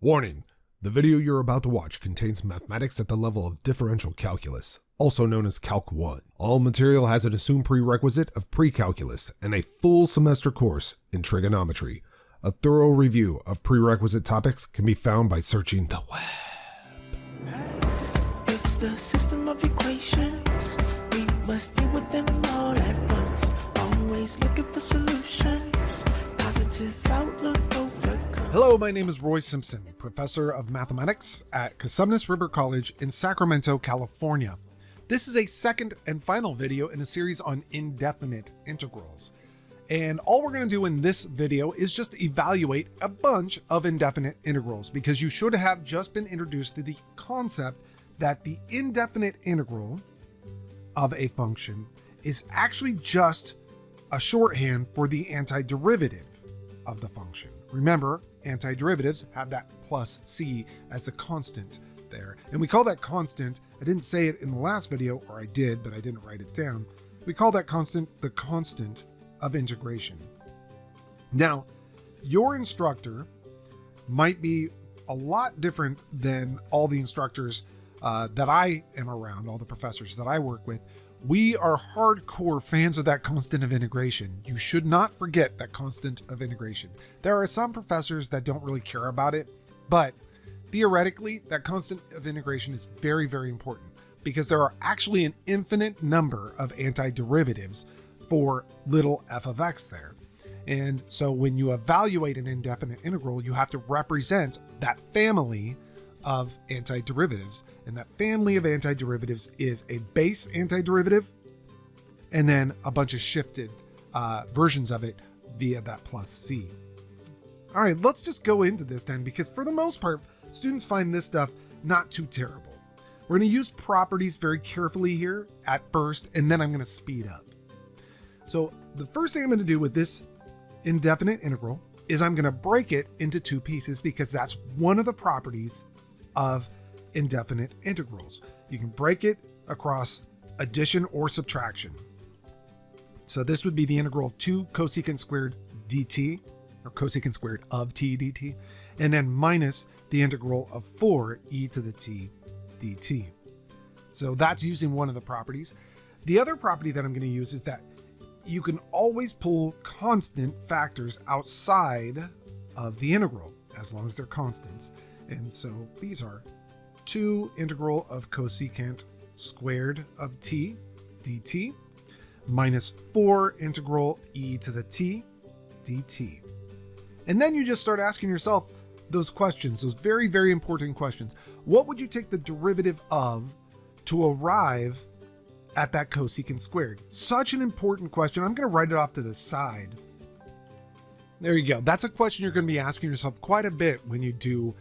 Warning, the video you're about to watch contains mathematics at the level of differential calculus, also known as Calc 1. All material has an assumed prerequisite of pre-calculus and a full semester course in trigonometry. A thorough review of prerequisite topics can be found by searching the web. It's the system of equations. We must deal with them all at once. Always looking for solutions. Positive outlook overcome. Hello, my name is Roy Simpson, professor of mathematics at Cosumnes River College in Sacramento, California. This is a second and final video in a series on indefinite integrals. And all we're going to do in this video is just evaluate a bunch of indefinite integrals, because you should have just been introduced to the concept that the indefinite integral of a function is actually just a shorthand for the antiderivative of the function. Remember, antiderivatives have that plus c as the constant there. And we call that constant, I didn't say it in the last video, or I did, but I didn't write it down. We call that constant the constant of integration. Now, your instructor might be a lot different than all the instructors that I am around, all the professors that I work with. We are hardcore fans of that constant of integration. You should not forget that constant of integration. There are some professors that don't really care about it, but theoretically, that constant of integration is very, very important, because there are actually an infinite number of antiderivatives for little f of x there. And so when you evaluate an indefinite integral, you have to represent that family of antiderivatives, and that family of antiderivatives is a base antiderivative and then a bunch of shifted versions of it via that plus c. All right, let's just go into this then, because for the most part, students find this stuff not too terrible. We're going to use properties very carefully here at first, and then I'm going to speed up. So the first thing I'm going to do with this indefinite integral is I'm going to break it into two pieces, because that's one of the properties of indefinite integrals. You can break it across addition or subtraction. So this would be the integral of 2 cosecant squared dt, or cosecant squared of t dt, and then minus the integral of 4 e to the t dt. So that's using one of the properties. The other property that I'm going to use is that you can always pull constant factors outside of the integral, as long as they're constants. And so these are 2 integral of cosecant squared of t dt minus 4 integral e to the t dt. And then you just start asking yourself those questions, those very, very important questions. What would you take the derivative of to arrive at that cosecant squared? Such an important question. I'm going to write it off to the side. There you go. That's a question you're going to be asking yourself quite a bit when you do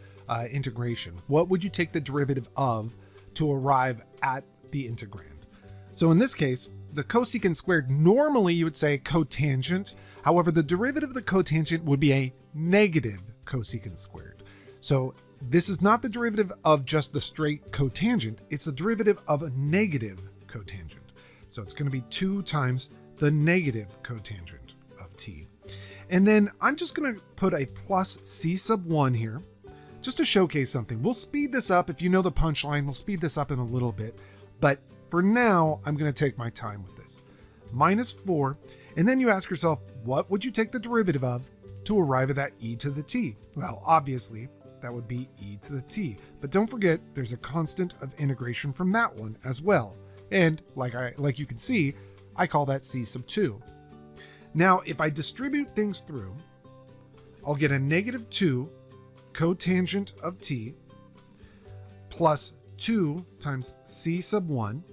integration. What would you take the derivative of to arrive at the integrand? So in this case, the cosecant squared, normally you would say cotangent. However, the derivative of the cotangent would be a negative cosecant squared. So this is not the derivative of just the straight cotangent, it's the derivative of a negative cotangent. So it's going to be 2 times the negative cotangent of t. And then I'm just going to put a plus c sub 1 here, just to showcase something. We'll speed this up. If you know the punchline, we'll speed this up in a little bit. But for now, I'm going to take my time with this. Minus 4. And then you ask yourself, what would you take the derivative of to arrive at that e to the t? Well, obviously, that would be e to the t. But don't forget, there's a constant of integration from that one as well. And like you can see, I call that c sub 2. Now, if I distribute things through, I'll get a negative 2 cotangent of t plus 2 times c sub 1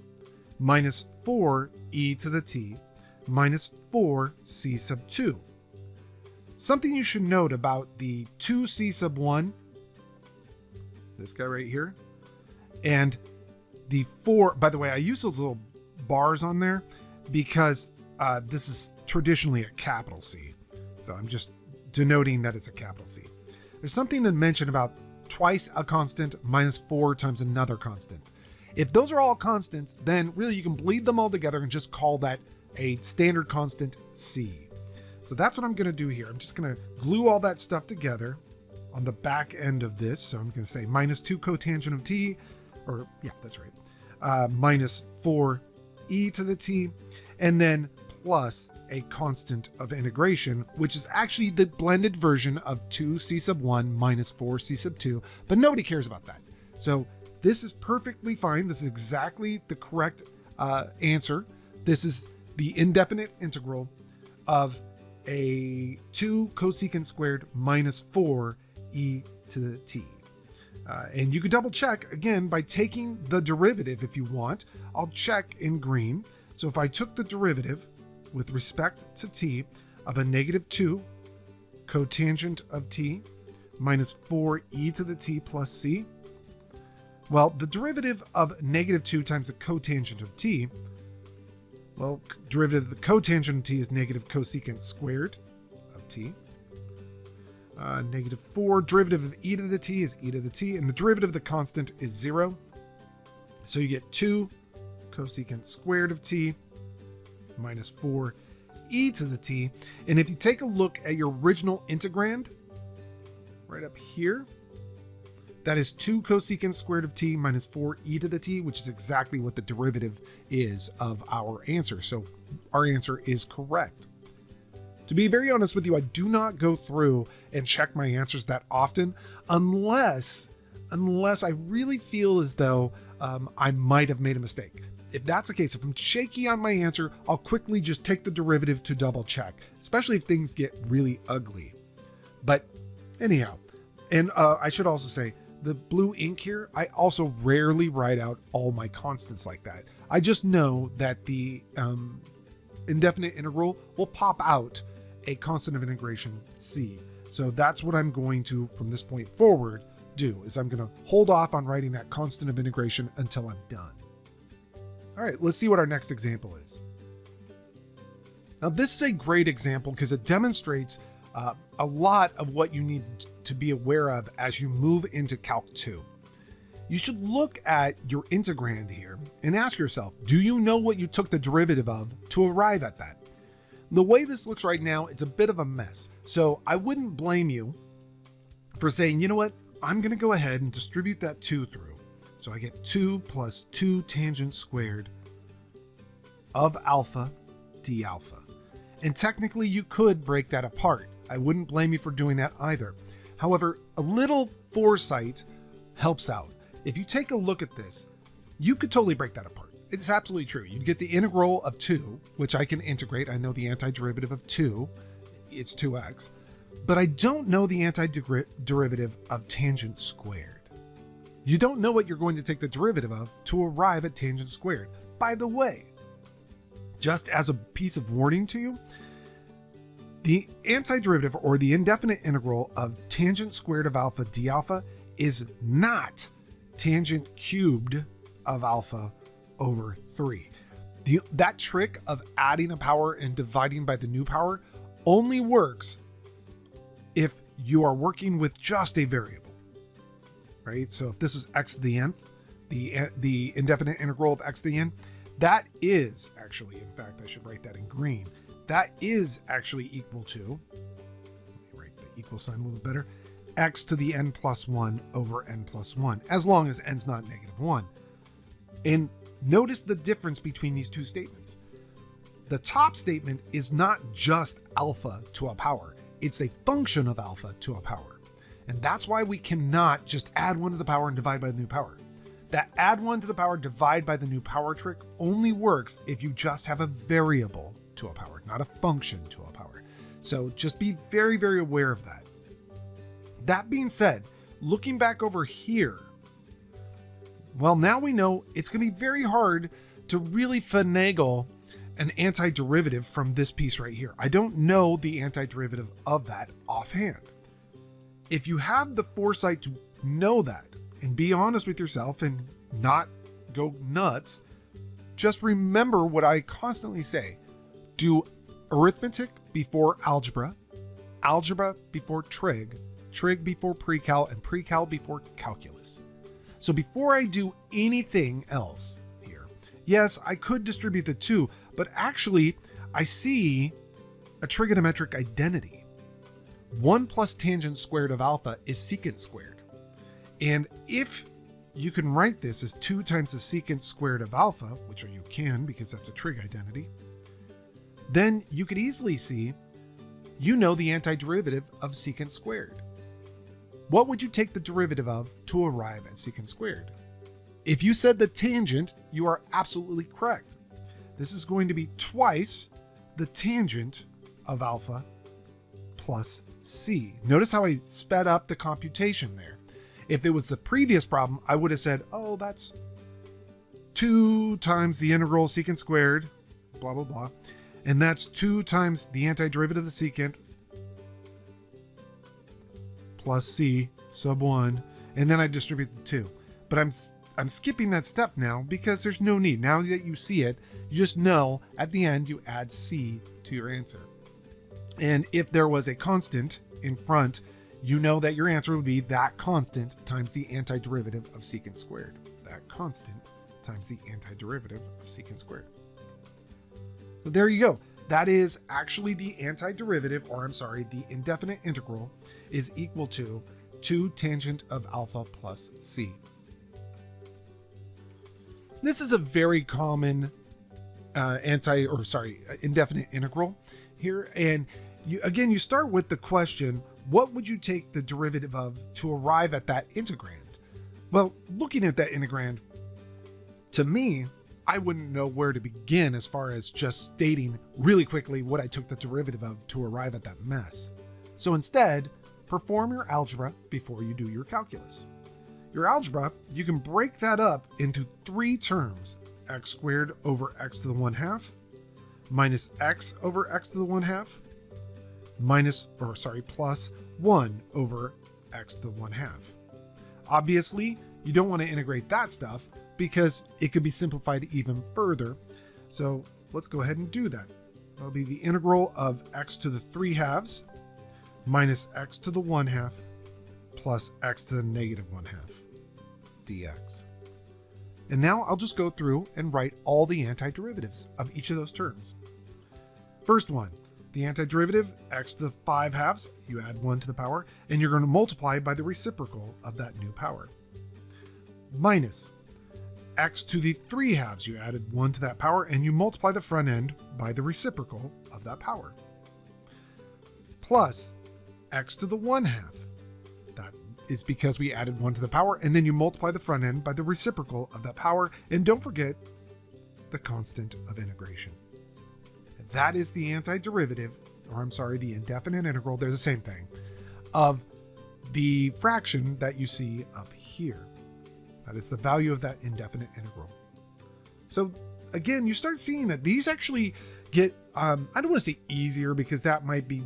minus 4 e to the t minus 4 c sub 2. Something you should note about the 2c sub 1, this guy right here, and the 4, by the way, I use those little bars on there because this is traditionally a capital C. So I'm just denoting that it's a capital C. There's something to mention about twice a constant minus 4 times another constant. If those are all constants, then really you can bleed them all together and just call that a standard constant C. So that's what I'm going to do here. I'm just going to glue all that stuff together on the back end of this. So I'm going to say minus 2 cotangent of t, or yeah, that's right, minus 4e to the t, and then plus a constant of integration, which is actually the blended version of 2c sub 1 minus 4c sub 2, but nobody cares about that. So this is perfectly fine. This is exactly the correct answer. This is the indefinite integral of a 2 cosecant squared minus 4e to the t. And you can double check again by taking the derivative if you want. I'll check in green. So if I took the derivative with respect to t of a negative 2 cotangent of t minus 4e to the t plus c, well, the derivative of negative 2 times the cotangent of t, well, derivative of the cotangent of t is negative cosecant squared of t. Negative 4, derivative of e to the t is e to the t, and the derivative of the constant is 0. So you get 2 cosecant squared of t minus 4 e to the t. And if you take a look at your original integrand right up here, that is 2 cosecant squared of t minus 4 e to the t, which is exactly what the derivative is of our answer. So our answer is correct. To be very honest with you, I do not go through and check my answers that often unless I really feel as though I might have made a mistake. If that's the case, if I'm shaky on my answer, I'll quickly just take the derivative to double check, especially if things get really ugly. But anyhow, and I should also say, the blue ink here, I also rarely write out all my constants like that. I just know that the indefinite integral will pop out a constant of integration c. So that's what I'm going to, from this point forward, do, is I'm going to hold off on writing that constant of integration until I'm done. All right, let's see what our next example is. Now, this is a great example because it demonstrates a lot of what you need to be aware of as you move into Calc 2. You should look at your integrand here and ask yourself, do you know what you took the derivative of to arrive at that? The way this looks right now, it's a bit of a mess. So I wouldn't blame you for saying, you know what, I'm going to go ahead and distribute that 2 through. So I get 2 plus 2 tangent squared of alpha d alpha. And technically you could break that apart. I wouldn't blame you for doing that either. However, a little foresight helps out. If you take a look at this, you could totally break that apart. It's absolutely true. You get the integral of 2, which I can integrate. I know the antiderivative of 2, it's 2x. But I don't know the antiderivative of tangent squared. You don't know what you're going to take the derivative of to arrive at tangent squared. By the way, just as a piece of warning to you, the antiderivative or the indefinite integral of tangent squared of alpha d alpha is not tangent cubed of alpha over 3. That trick of adding a power and dividing by the new power only works if you are working with just a variable, right? So if this is x to the nth, the indefinite integral of x to the n, that is actually, in fact, I should write that in green. That is actually equal to, let me write the equal sign a little bit better, x to the n plus 1 over n plus 1, as long as n's not negative 1. And notice the difference between these two statements. The top statement is not just alpha to a power. It's a function of alpha to a power. And that's why we cannot just add 1 to the power and divide by the new power. That add 1 to the power, divide by the new power trick only works if you just have a variable to a power, not a function to a power. So just be very, very aware of that. That being said, looking back over here, well, now we know it's going to be very hard to really finagle an antiderivative from this piece right here. I don't know the antiderivative of that offhand. If you have the foresight to know that and be honest with yourself and not go nuts, just remember what I constantly say. Do arithmetic before algebra, algebra before trig, trig before pre-cal, and pre-cal before calculus. So before I do anything else here, yes, I could distribute the 2, but actually I see a trigonometric identity. 1 plus tangent squared of alpha is secant squared. And if you can write this as 2 times the secant squared of alpha, which you can because that's a trig identity, then you could easily see you know the antiderivative of secant squared. What would you take the derivative of to arrive at secant squared? If you said the tangent, you are absolutely correct. This is going to be twice the tangent of alpha plus c. Notice how I sped up the computation there. If it was the previous problem, I would have said, oh, that's 2 times the integral secant squared, blah, blah, blah. And that's 2 times the antiderivative of the secant plus c sub 1. And then I distribute the 2. But I'm skipping that step now because there's no need. Now that you see it, you just know at the end you add c to your answer. And if there was a constant in front, you know that your answer would be that constant times the antiderivative of secant squared. That constant times the antiderivative of secant squared. So there you go. That is actually the antiderivative, or I'm sorry, the indefinite integral is equal to 2 tangent of alpha plus c. This is a very common indefinite integral here. And you start with the question, what would you take the derivative of to arrive at that integrand? Well, looking at that integrand, to me, I wouldn't know where to begin as far as just stating really quickly what I took the derivative of to arrive at that mess. So instead, perform your algebra before you do your calculus. Your algebra, you can break that up into 3 terms: x squared over x to the 1/2, minus x over x to the 1/2, plus 1 over x to the 1/2. Obviously, you don't want to integrate that stuff because it could be simplified even further. So let's go ahead and do that. That'll be the integral of x to the 3/2 minus x to the 1/2 plus x to the negative 1/2 dx. And now I'll just go through and write all the antiderivatives of each of those terms. First one, the antiderivative, x to the 5/2, you add 1 to the power, and you're going to multiply by the reciprocal of that new power. Minus x to the 3/2, you added 1 to that power, and you multiply the front end by the reciprocal of that power. Plus x to the 1/2. That is because we added 1 to the power, and then you multiply the front end by the reciprocal of that power, and don't forget the constant of integration. That is the antiderivative, or I'm sorry, the indefinite integral, they're the same thing, of the fraction that you see up here. That is the value of that indefinite integral. So again, you start seeing that these actually get, I don't want to say easier because that might be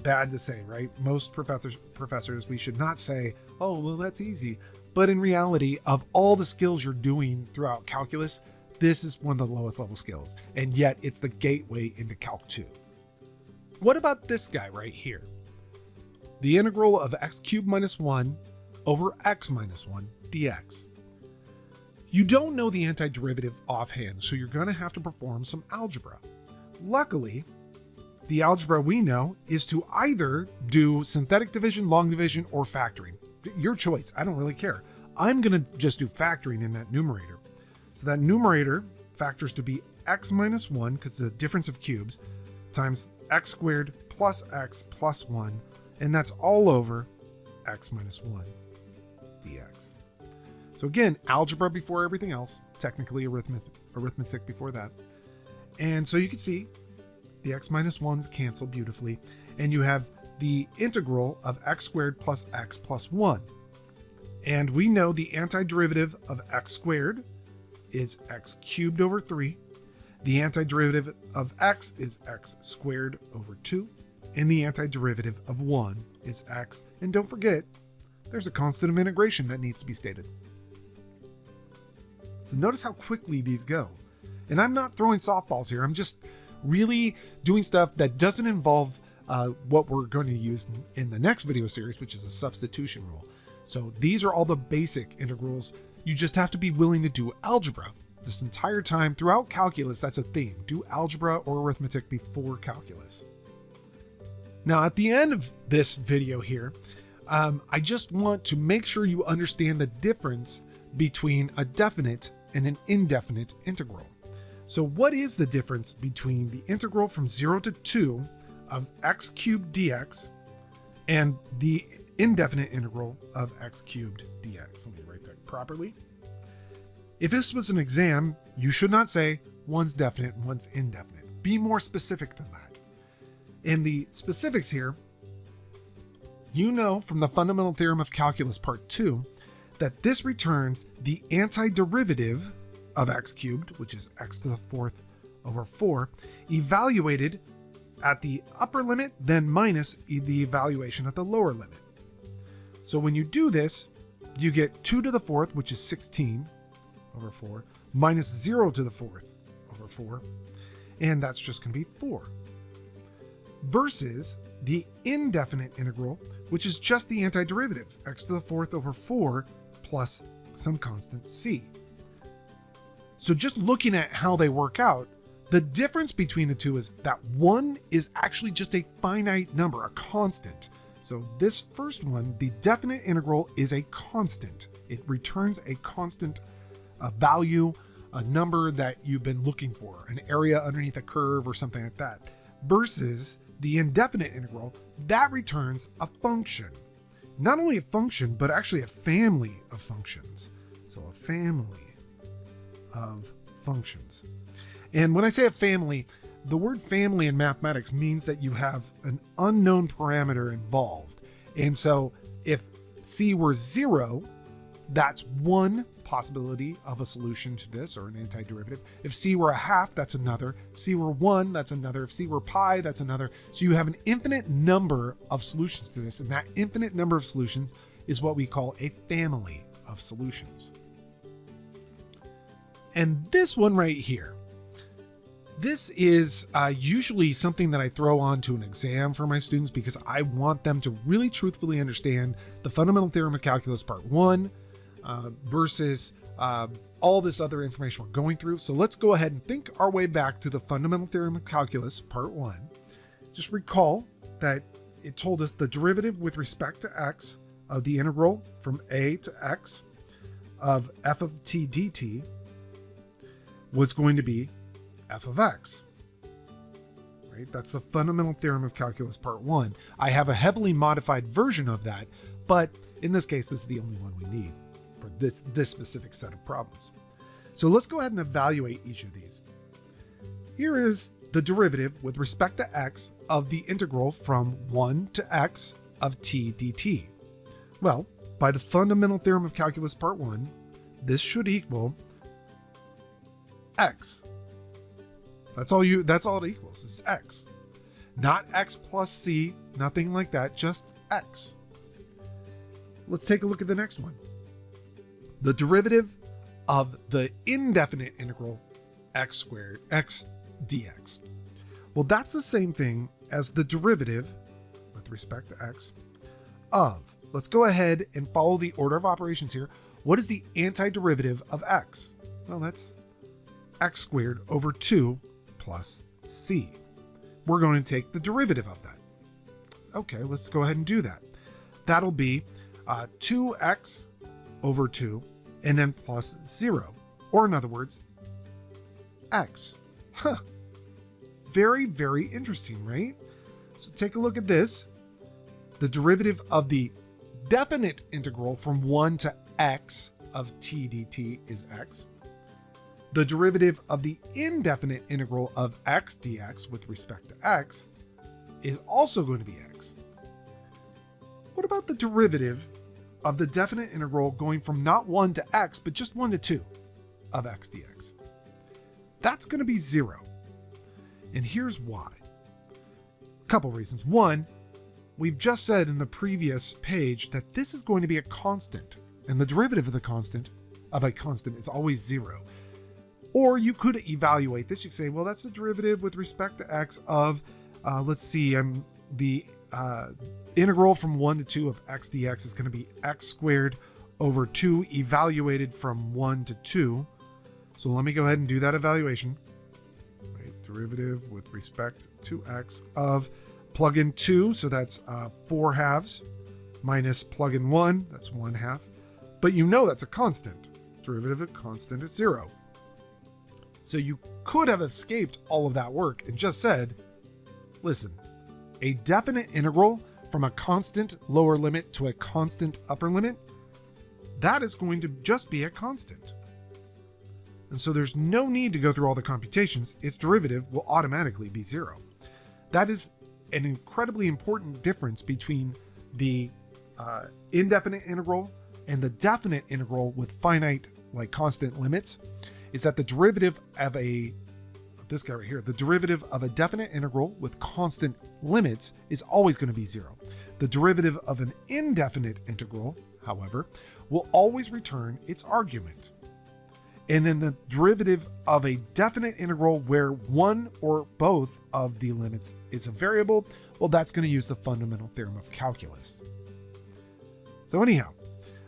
bad to say, right? Most professors, we should not say, oh, well, that's easy. But in reality, of all the skills you're doing throughout calculus, this is one of the lowest level skills, and yet it's the gateway into Calc 2. What about this guy right here? The integral of x cubed minus 1 over x minus 1 dx. You don't know the antiderivative offhand, so you're going to have to perform some algebra. Luckily, the algebra we know is to either do synthetic division, long division, or factoring. Your choice, I don't really care. I'm going to just do factoring in that numerator. So that numerator factors to be x minus 1, because the difference of cubes, times x squared plus x plus 1, and that's all over x minus 1 dx. So again, algebra before everything else, technically arithmetic before that. And so you can see the x minus 1s cancel beautifully, and you have the integral of x squared plus x plus 1. And we know the antiderivative of x squared is x cubed over 3. The antiderivative of x is x squared over 2. And the antiderivative of 1 is x. And don't forget, there's a constant of integration that needs to be stated. So notice how quickly these go. And I'm not throwing softballs here. I'm just really doing stuff that doesn't involve what we're going to use in the next video series, which is a substitution rule. So these are all the basic integrals. You just have to be willing to do algebra this entire time throughout calculus. That's a theme. Do algebra or arithmetic before calculus. Now, at the end of this video here, I just want to make sure you understand the difference between a definite and an indefinite integral. So what is the difference between the integral from 0 to 2 of x cubed dx and the indefinite integral of x cubed dx? Let me write that properly. If this was an exam, you should not say one's definite and one's indefinite. Be more specific than that. In the specifics here, you know from the fundamental theorem of calculus part 2 that this returns the antiderivative of x cubed, which is x to the 4th over 4, evaluated at the upper limit, then minus the evaluation at the lower limit. So when you do this, you get 2 to the 4th, which is 16 over 4, minus 0 to the 4th over 4, and that's just going to be 4. Versus the indefinite integral, which is just the antiderivative, x to the 4th over 4 plus some constant c. So just looking at how they work out, the difference between the two is that one is actually just a finite number, a constant. So this first one, the definite integral, is a constant. It returns a constant, a value, a number that you've been looking for, an area underneath a curve or something like that. Versus the indefinite integral, that returns a function. Not only a function, but actually a family of functions. So a family of functions. And when I say a family, the word family in mathematics means that you have an unknown parameter involved. And so if c were 0, that's one possibility of a solution to this, or an antiderivative. If c were a half, that's another. If c were 1, that's another. If c were pi, that's another. So you have an infinite number of solutions to this, and that infinite number of solutions is what we call a family of solutions. And this one right here, this is usually something that I throw onto an exam for my students because I want them to really truthfully understand the fundamental theorem of calculus part 1 versus all this other information we're going through. So let's go ahead and think our way back to the fundamental theorem of calculus part 1. Just recall that it told us the derivative with respect to x of the integral from a to x of f of t dt was going to be f of x. Right? That's the fundamental theorem of calculus part 1. I have a heavily modified version of that, but in this case, this is the only one we need for this specific set of problems. So let's go ahead and evaluate each of these. Here is the derivative with respect to x of the integral from 1 to x of t dt. Well, by the fundamental theorem of calculus part 1, this should equal x. That's all it equals, is x. Not x plus c, nothing like that, just x. Let's take a look at the next one. The derivative of the indefinite integral x squared, x dx. Well, that's the same thing as the derivative with respect to x of, let's go ahead and follow the order of operations here. What is the antiderivative of x? Well, that's x squared over 2 plus c. We're going to take the derivative of that. Okay, let's go ahead and do that. That'll be 2x over 2 and then plus 0. Or in other words, x. Huh. Very, very interesting, right? So take a look at this. The derivative of the definite integral from 1 to x of t dt is x. The derivative of the indefinite integral of x dx with respect to x is also going to be x. What about the derivative of the definite integral going from not 1 to x, but just 1 to 2 of x dx? That's going to be 0. And here's why. A couple reasons. One, we've just said in the previous page that this is going to be a constant, and the derivative of a constant is always 0. Or you could evaluate this. You could say, well, that's the derivative with respect to x of, let's see, the integral from 1 to 2 of x dx is going to be x squared over 2 evaluated from 1 to 2. So let me go ahead and do that evaluation. Right, derivative with respect to x of, plug in 2, so that's 4 halves, minus plug in 1, that's 1 half. But you know that's a constant. Derivative of constant is 0. So you could have escaped all of that work and just said, listen, a definite integral from a constant lower limit to a constant upper limit, that is going to just be a constant. And so there's no need to go through all the computations. Its derivative will automatically be 0. That is an incredibly important difference between the indefinite integral and the definite integral with finite, like constant limits, is that the derivative of this guy right here, the derivative of a definite integral with constant limits is always going to be 0. The derivative of an indefinite integral, however, will always return its argument. And then the derivative of a definite integral where one or both of the limits is a variable, well, that's going to use the fundamental theorem of calculus. So anyhow,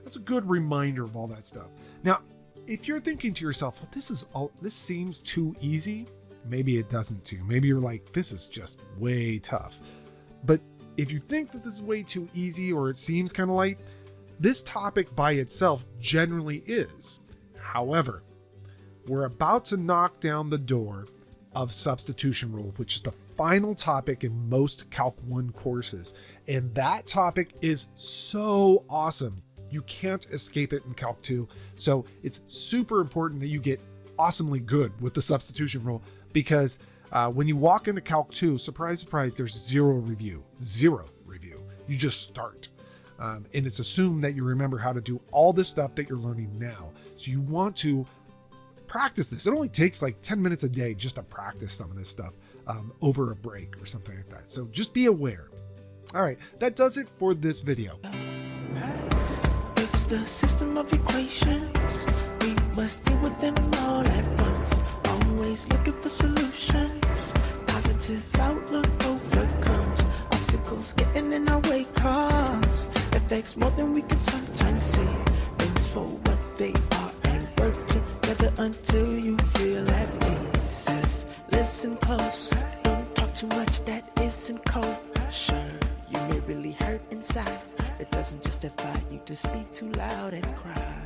that's a good reminder of all that stuff. Now, if you're thinking to yourself, well, this seems too easy, maybe it doesn't too. Maybe you're like, this is just way tough. But if you think that this is way too easy or it seems kind of light, this topic by itself generally is. However, we're about to knock down the door of substitution rule, which is the final topic in most Calc 1 courses. And that topic is so awesome. You can't escape it in Calc 2. So it's super important that you get awesomely good with the substitution rule, because when you walk into Calc 2, surprise, surprise, there's zero review. You just start. And it's assumed that you remember how to do all this stuff that you're learning now. So you want to practice this. It only takes like 10 minutes a day just to practice some of this stuff over a break or something like that. So just be aware. All right, that does it for this video. It's the system of equations. We must deal with them all at once. Always looking for solutions. Positive outlook overcomes obstacles getting in our way, cause affects more than we can sometimes see. Things for what they are and work together until you feel at peace. Just listen close, don't talk too much that isn't kosher. You may really hurt inside. It doesn't justify you to speak too loud and cry.